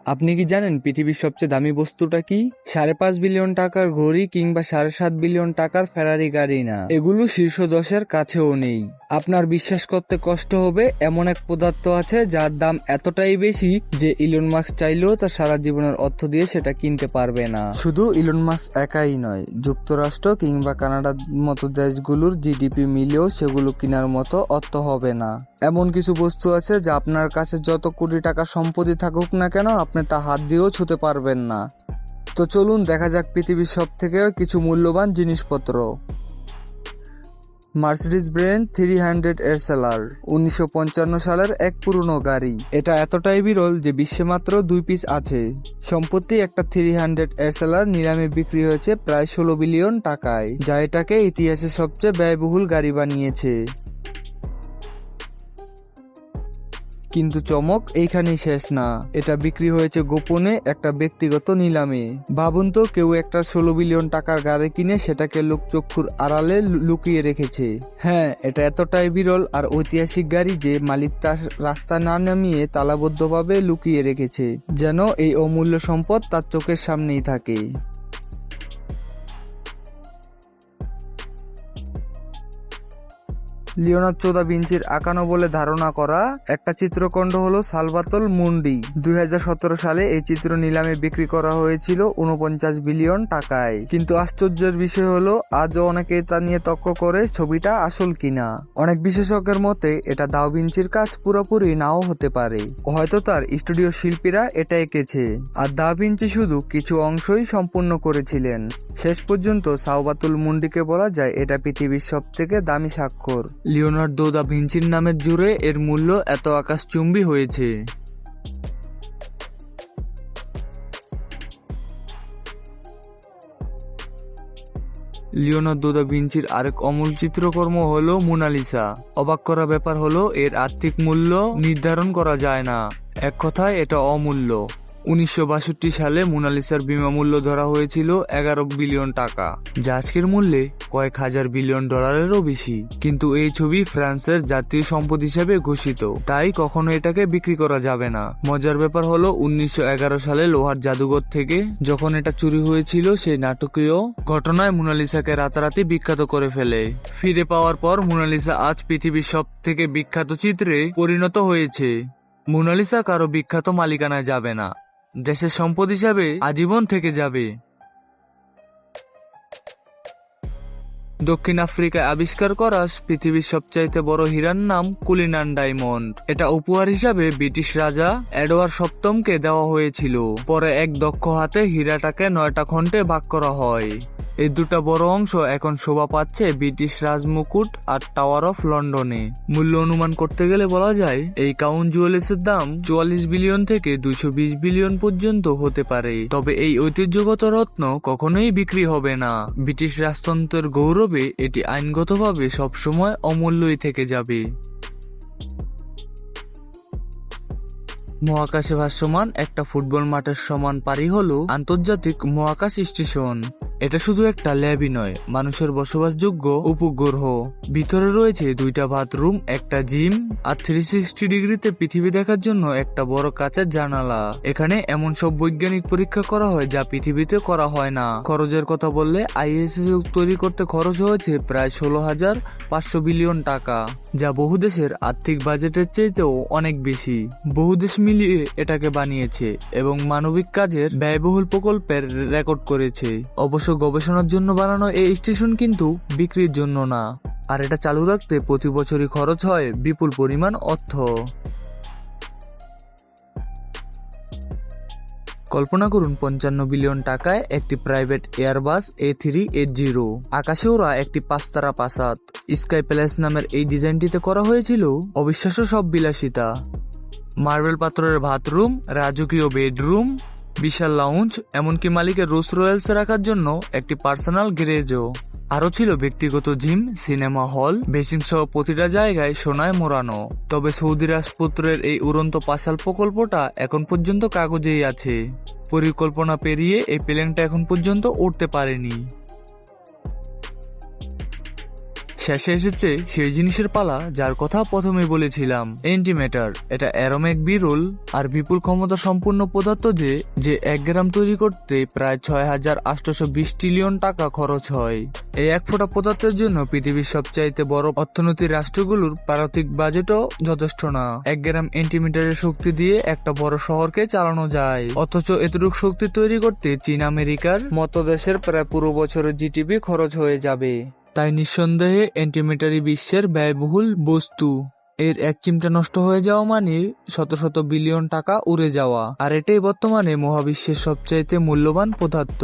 আপনি কি জানেন পৃথিবীর সবচেয়ে দামি বস্তুটা কি? 5.5 বিলিয়ন টাকার ঘড়ি কিংবা 7.5 বিলিয়ন টাকার ফেরারি গাড়ি না, এগুলো শীর্ষ 10-এর কাছেও নেই। আপনার বিশ্বাস করতে কষ্ট হবে, এমন এক পদার্থ আছে যার দাম এতটাই বেশি যে ইলন মাস্ক চাইলেও তার সারা জীবনের অর্থ দিয়ে সেটা কিনতে পারবে না। শুধু ইলন মাস্ক একাই নয়, যুক্তরাষ্ট্র কিংবা কানাডার মতো দেশগুলোর জিডিপি মিলেও সেগুলো কেনার মতো অর্থ হবে না। এমন কিছু বস্তু আছে যা আপনার কাছে যত কোটি টাকা সম্পত্তি থাকুক না কেন, আপনি তা হাত দিয়েও ছুঁতে পারবেন না। তো চলুন দেখা যাক পৃথিবীর সব থেকে কিছু মূল্যবান জিনিসপত্র। মার্সিডিজ ব্রেন্জ 300 এসএলআর 1955 সালের এক পুরনো গাড়ি। এটা এতটাই বিরল যে বিশ্বে মাত্র 2 পিস আছে। সম্প্রতি একটা 300 এসএলআর নিলামে বিক্রি হয়েছে প্রায় 16 বিলিয়ন টাকায়, যা এটাকে ইতিহাসের সবচেয়ে ব্যয়বহুল গাড়ি বানিয়েছে। কিন্তু চমক এইখানেই শেষ না, এটা বিক্রি হয়েছে গোপনে একটা ব্যক্তিগত নিলামে। ভাবুন তো, কেউ একটা 16 বিলিয়ন টাকার গাড়ি কিনে সেটাকে লোকচক্ষুর আড়ালে লুকিয়ে রেখেছে। হ্যাঁ, এটা এতটাই বিরল আর ঐতিহাসিক গাড়ি যে মালিক তার রাস্তা না নামিয়ে তালাবদ্ধভাবে লুকিয়ে রেখেছে, যেন এই অমূল্য সম্পদ তার চোখের সামনেই থাকে। লিওনার্দো দা ভিঞ্চির আঁকানো বলে ধারণা করা একটা চিত্রকণ্ড হলো সালভাতোর মুন্ডি। 2017 সালে এই চিত্র নিলামে বিক্রি করা হয়েছিল 49 বিলিয়ন টাকায়। কিন্তু আশ্চর্যের বিষয় হলো আজও অনেকে তা নিয়ে তর্ক করে ছবিটা আসল কিনা। অনেক বিশেষজ্ঞের মতে এটা দা ভিঞ্চির কাজ পুরোপুরি নাও হতে পারে, হয়তো তার স্টুডিও শিল্পীরা এটা এঁকেছে আর দা ভিঞ্চি শুধু কিছু অংশই সম্পূর্ণ করেছিলেন। শেষ পর্যন্ত সালভাতোর মুন্ডিকে বলা যায় এটা পৃথিবীর সব থেকে দামি স্বাক্ষর। লিওনার্দো দা ভিঞ্চির নামের জুড়ে এর মূল্য এত আকাশচুম্বী হয়েছে। লিওনার্দো দা ভিঞ্চির আরেক অমূল চিত্রকর্ম হলো মোনালিসা। অবাক করা ব্যাপার হলো এর আর্থিক মূল্য নির্ধারণ করা যায় না, এক কথায় এটা অমূল্য। 1962 সালে মোনালিসার বিমা মূল্য ধরা হয়েছিল 11 বিলিয়ন টাকা, যা আজকের মূল্যে কয়েক হাজার বিলিয়ন ডলারেরও বেশি। কিন্তু এই ছবি ফ্রান্সের জাতীয় সম্পদ হিসেবে ঘোষিত, তাই কখনো এটাকে বিক্রি করা যাবে না। মজার ব্যাপার হলো 1911 সালে লোহার জাদুঘর থেকে যখন এটা চুরি হয়েছিল, সেই নাটকীয় ঘটনায় মোনালিসাকে রাতারাতি বিখ্যাত করে ফেলে। ফিরে পাওয়ার পর মোনালিসা আজ পৃথিবীর সব থেকে বিখ্যাত চিত্রে পরিণত হয়েছে। মোনালিসা কারো বিখ্যাত মালিকানায় যাবে না, দেশের সম্পদ হিসাবে আজীবন থেকে যাবে। দক্ষিণ আফ্রিকায় আবিষ্কার করা পৃথিবীর সবচাইতে বড় হীরার নাম কুলিনান ডায়মন্ড। এটা উপহার হিসাবে ব্রিটিশ রাজা এডওয়ার্ড সপ্তমকে দেওয়া হয়েছিল। পরে এক দক্ষ হাতে হীরাটাকে 9টা খণ্ডে ভাগ করা হয়। এই দুটা বড় অংশ এখন শোভা পাচ্ছে ব্রিটিশ রাজমুকুট আর টাওয়ার অফ লন্ডনে। মূল্য অনুমান করতে গেলে বলা যায় এই ক্রাউন জুয়েলার্সের দাম 44 বিলিয়ন থেকে 220 বিলিয়ন পর্যন্ত হতে পারে। তবে এই ঐতিহ্যগত রত্ন কখনোই বিক্রি হবে না। ব্রিটিশ রাজতন্ত্রের গৌরবে এটি আইনগতভাবে সবসময় অমূল্যই থেকে যাবে। মহাকাশে ভাসমান একটা ফুটবল মাঠের সমান পারি হলো আন্তর্জাতিক মহাকাশ স্টেশন। এটা শুধু একটা ল্যাবই নয়, মানুষের বসবাসযোগ্য উপগ্রহ। ভিতরে রয়েছে 2টা বাথরুম, একটা জিম আর 360 ডিগ্রিতে পৃথিবী দেখার জন্য একটা বড় কাঁচের জানালা। এখানে এমন সব বৈজ্ঞানিক পরীক্ষা করা হয় যা পৃথিবীতে করা হয় না। খরচের কথা বললে আইএসএস তৈরি করতে খরচ হয়েছে প্রায় 16,500 বিলিয়ন টাকা, যা বহু দেশের আর্থিক বাজেটের চাইতেও অনেক বেশি। বহু দেশ মিলিয়ে এটাকে বানিয়েছে এবং মানবিক কাজের ব্যয়বহুল প্রকল্পের রেকর্ড করেছে। অবশ্য গবেষণার জন্য বানানো এই স্টেশন কিন্তু বিক্রির জন্য না, আর এটা চালু রাখতে প্রতি বছরই খরচ হয় বিপুল পরিমাণ অর্থ। কল্পনা করুন 55 বিলিয়ন টাকায় একটি প্রাইভেট এয়ারবাস A380 আকাশে ওরা একটি 5 তারা প্রাসাদ। স্কাই প্যালেস নামের এই ডিজাইনটিতে করা হয়েছিল অবিশ্বাস্য সব বিলাসিতা। মার্বেল পাথরের বাথরুম, রাজকীয় বেডরুম, বিশাল লাউঞ্জ, এমনকি মালিকের রোলস রয়েলসে রাখার জন্য একটি পার্সোনাল গ্যারেজও। আরও ছিল ব্যক্তিগত জিম, সিনেমা হল, বেসিং সহ প্রতিটা জায়গায় সোনায় মোড়ানো। তবে সৌদি রাজপুত্রের এই উড়ন্ত পাশাল প্রকল্পটা এখন পর্যন্ত কাগজেই আছে। পরিকল্পনা পেরিয়ে এই প্লেনটা এখন পর্যন্ত উড়তে পারেনি। শেষে এসেছে সেই জিনিসের পালা যার কথা প্রথমে বলেছিলাম, এন্টিম্যাটার। এটা এরম এক বিরল আর বিপুল ক্ষমতা সম্পূর্ণ পদার্থ যে 1 গ্রাম তৈরি করতে প্রায় 6,820 ট্রিলিয়ন টাকা খরচ হয়। এই এক ফোঁটা পদার্থের জন্য পৃথিবীর সবচাইতে বড় অর্থনৈতিক রাষ্ট্রগুলোর পারমাণবিক বাজেটও যথেষ্ট না। 1 গ্রাম এন্টিমিটারের শক্তি দিয়ে একটা বড় শহরকে চালানো যায়, অথচ এতটুকু শক্তি তৈরি করতে চীন আমেরিকার মতো দেশের প্রায় পুরো বছরের জিডিপি খরচ হয়ে যাবে। তাই নিঃসন্দেহে এন্টিমিটারই বিশ্বের ব্যয়বহুল বস্তু। এর এক চিমটা নষ্ট হয়ে যাওয়া মানে শত শত বিলিয়ন টাকা উড়ে যাওয়া, আর এটাই বর্তমানে মহাবিশ্বের সবচাইতে মূল্যবান পদার্থ।